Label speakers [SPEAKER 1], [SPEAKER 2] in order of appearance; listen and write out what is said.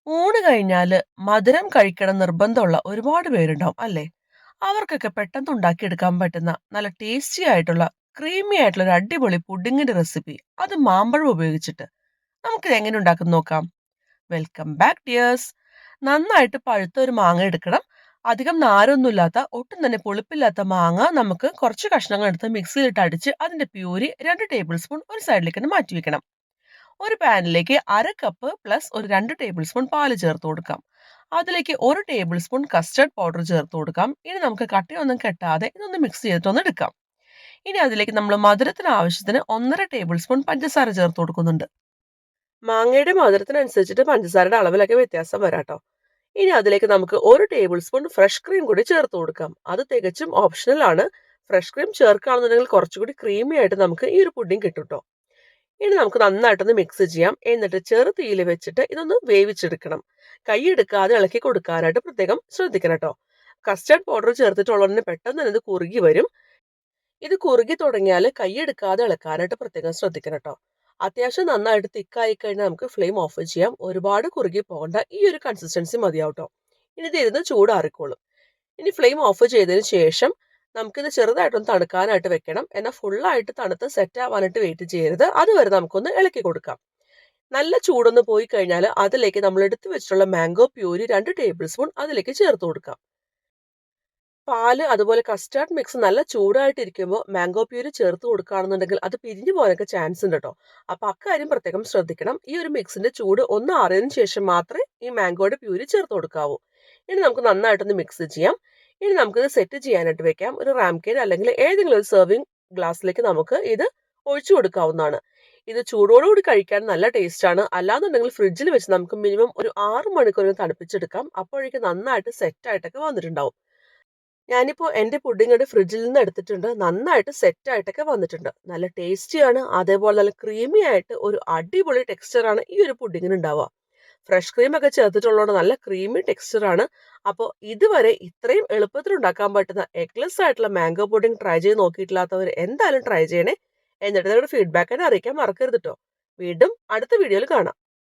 [SPEAKER 1] ഊണ് കഴിഞ്ഞാല് മധുരം കഴിക്കണം നിർബന്ധമുള്ള ഒരുപാട് പേരുണ്ടാവും അല്ലേ? അവർക്കൊക്കെ പെട്ടെന്ന് ഉണ്ടാക്കിയെടുക്കാൻ പറ്റുന്ന നല്ല ടേസ്റ്റി ആയിട്ടുള്ള ക്രീമി ആയിട്ടുള്ള ഒരു അടിപൊളി പുഡിങ്ങിന്റെ റെസിപ്പി അത് മാമ്പഴം ഉപയോഗിച്ചിട്ട് നമുക്ക് എങ്ങനെ ഉണ്ടാക്കുന്ന നോക്കാം. Welcome back dears. നന്നായിട്ട് പഴുത്ത ഒരു മാങ്ങ എടുക്കണം. അധികം നാരൊന്നുമില്ലാത്ത ഒട്ടും തന്നെ പുളിപ്പില്ലാത്ത മാങ്ങ നമുക്ക് കുറച്ച് കഷ്ണങ്ങൾ എടുത്ത് മിക്സിയിലിട്ട് അടിച്ച് അതിന്റെ പ്യൂരി 2 ടേബിൾ സ്പൂൺ ഒരു സൈഡിലേക്ക് മാറ്റി വെക്കണം. ഒരു പാനിലേക്ക് 1/2 കപ്പ് പ്ലസ് ഒരു 2 ടേബിൾ സ്പൂൺ പാല് ചേർത്ത് കൊടുക്കാം. അതിലേക്ക് 1 ടേബിൾ സ്പൂൺ കസ്റ്റർഡ് പൗഡർ ചേർത്ത് കൊടുക്കാം. ഇനി നമുക്ക് കട്ടിയൊന്നും കെട്ടാതെ ഇതൊന്ന് മിക്സ് ചെയ്തിട്ടൊന്ന് എടുക്കാം. ഇനി അതിലേക്ക് നമ്മൾ മധുരത്തിന് ആവശ്യത്തിന് 1/2 ടേബിൾ സ്പൂൺ പഞ്ചസാര ചേർത്ത് കൊടുക്കുന്നുണ്ട്. മാങ്ങയുടെ മധുരത്തിനനുസരിച്ചിട്ട് പഞ്ചസാരയുടെ അളവിലൊക്കെ വ്യത്യാസം വരാട്ടോ. ഇനി അതിലേക്ക് നമുക്ക് 1 ടേബിൾ സ്പൂൺ ഫ്രഷ് ക്രീം കൂടി ചേർത്ത് കൊടുക്കാം. അത് തികച്ചും ഓപ്ഷണൽ ആണ്. ഫ്രഷ് ക്രീം ചേർക്കുകയാണെന്നുണ്ടെങ്കിൽ കുറച്ചുകൂടി ക്രീമി ആയിട്ട് നമുക്ക് ഈ ഒരു പുഡിംഗ് കിട്ടും ട്ടോ. ഇനി നമുക്ക് നന്നായിട്ടൊന്ന് മിക്സ് ചെയ്യാം. എന്നിട്ട് ചെറു തീയിൽ വെച്ചിട്ട് ഇതൊന്ന് വേവിച്ചെടുക്കണം. കൈ എടുക്കാതെ ഇളക്കി കൊടുക്കാനായിട്ട് പ്രത്യേകം ശ്രദ്ധിക്കണം ട്ടോ. കസ്റ്റർഡ് പൗഡർ ചേർത്തിട്ടുള്ളതിന് പെട്ടെന്ന് തന്നെ ഇത് കുറുകി വരും. ഇത് കുറുകി തുടങ്ങിയാൽ കൈ എടുക്കാതെ ഇളക്കാനായിട്ട് പ്രത്യേകം ശ്രദ്ധിക്കണം ട്ടോ. അത്യാവശ്യം നന്നായിട്ട് തിക്കായി കഴിഞ്ഞാൽ നമുക്ക് ഫ്ലെയിം ഓഫ് ചെയ്യാം. ഒരുപാട് കുറുകി പോകണ്ട, ഈ ഒരു കൺസിസ്റ്റൻസി മതിയാവും ട്ടോ. ഇനി ഇത് ഇരുന്ന് ചൂടാറിക്കോളും. ഇനി ഫ്ലെയിം ഓഫ് ചെയ്തതിന് ശേഷം നമുക്കിത് ചെറുതായിട്ടൊന്ന് തണുക്കാനായിട്ട് വെക്കണം. എന്നാൽ ഫുള്ളായിട്ട് തണുത്ത് സെറ്റ് ആവാനായിട്ട് വെയിറ്റ് ചെയ്യരുത്. അതുവരെ നമുക്കൊന്ന് ഇളക്കി കൊടുക്കാം. നല്ല ചൂടൊന്ന് പോയി കഴിഞ്ഞാൽ അതിലേക്ക് നമ്മൾ എടുത്തു വെച്ചിട്ടുള്ള മാംഗോ പ്യൂരി 2 ടേബിൾ സ്പൂൺ അതിലേക്ക് ചേർത്ത് കൊടുക്കാം. പാല് അതുപോലെ കസ്റ്റാർഡ് മിക്സ് നല്ല ചൂടായിട്ടിരിക്കുമ്പോൾ മാംഗോ പ്യൂരി ചേർത്ത് കൊടുക്കുകയാണെന്നുണ്ടെങ്കിൽ അത് പിരിഞ്ഞു പോകാനൊക്കെ ചാൻസ് ഉണ്ട് കേട്ടോ. അപ്പൊ അക്കാര്യം പ്രത്യേകം ശ്രദ്ധിക്കണം. ഈ ഒരു മിക്സിന്റെ ചൂട് ഒന്ന് ആറിയതിനു ശേഷം മാത്രമേ ഈ മാംഗോയുടെ പ്യൂരി ചേർത്ത് കൊടുക്കാവൂ. ഇനി നമുക്ക് നന്നായിട്ടൊന്ന് മിക്സ് ചെയ്യാം. ഇനി നമുക്കിത് സെറ്റ് ചെയ്യാനായിട്ട് വെക്കാം. ഒരു റാംകെയിൻ അല്ലെങ്കിൽ ഏതെങ്കിലും ഒരു സെർവിങ് ഗ്ലാസ്സിലേക്ക് നമുക്ക് ഇത് ഒഴിച്ചു കൊടുക്കാവുന്നതാണ്. ഇത് ചൂടോടുകൂടി കഴിക്കാൻ നല്ല ടേസ്റ്റ് ആണ്. അല്ലാന്നുണ്ടെങ്കിൽ ഫ്രിഡ്ജിൽ വെച്ച് നമുക്ക് മിനിമം ഒരു 6 മണിക്കൂർ തണുപ്പിച്ചെടുക്കാം. അപ്പോഴേക്കും നന്നായിട്ട് സെറ്റ് ആയിട്ടൊക്കെ വന്നിട്ടുണ്ടാവും. ഞാനിപ്പോ എന്റെ പുഡിംഗ് ഫ്രിഡ്ജിൽ നിന്ന് എടുത്തിട്ടുണ്ട്. നന്നായിട്ട് സെറ്റ് ആയിട്ടൊക്കെ വന്നിട്ടുണ്ട്. നല്ല ടേസ്റ്റിയാണ്. അതേപോലെ നല്ല ക്രീമി ആയിട്ട് ഒരു അടിപൊളി ടെക്സ്ചറാണ് ഈ ഒരു പുഡിങ്ങിന് ഉണ്ടാവുക. ഫ്രഷ് ക്രീം ഒക്കെ ചേർത്തിട്ടുള്ളതുകൊണ്ട് നല്ല ക്രീമി ടെക്സ്ചറാണ്. അപ്പോൾ ഇതുവരെ ഇത്രയും എളുപ്പത്തിൽ ഉണ്ടാക്കാൻ പറ്റുന്ന എഗ്ലെസ് ആയിട്ടുള്ള മാംഗോ പുഡിംഗ് ട്രൈ ചെയ്ത് നോക്കിയിട്ടില്ലാത്തവർ എന്തായാലും ട്രൈ ചെയ്യണേ. എന്നിട്ട് നിങ്ങളുടെ ഫീഡ്ബാക്ക് എന്നെ അറിയിക്കാൻ മറക്കരുത് ട്ടോ. വീണ്ടും അടുത്ത വീഡിയോയിൽ കാണാം.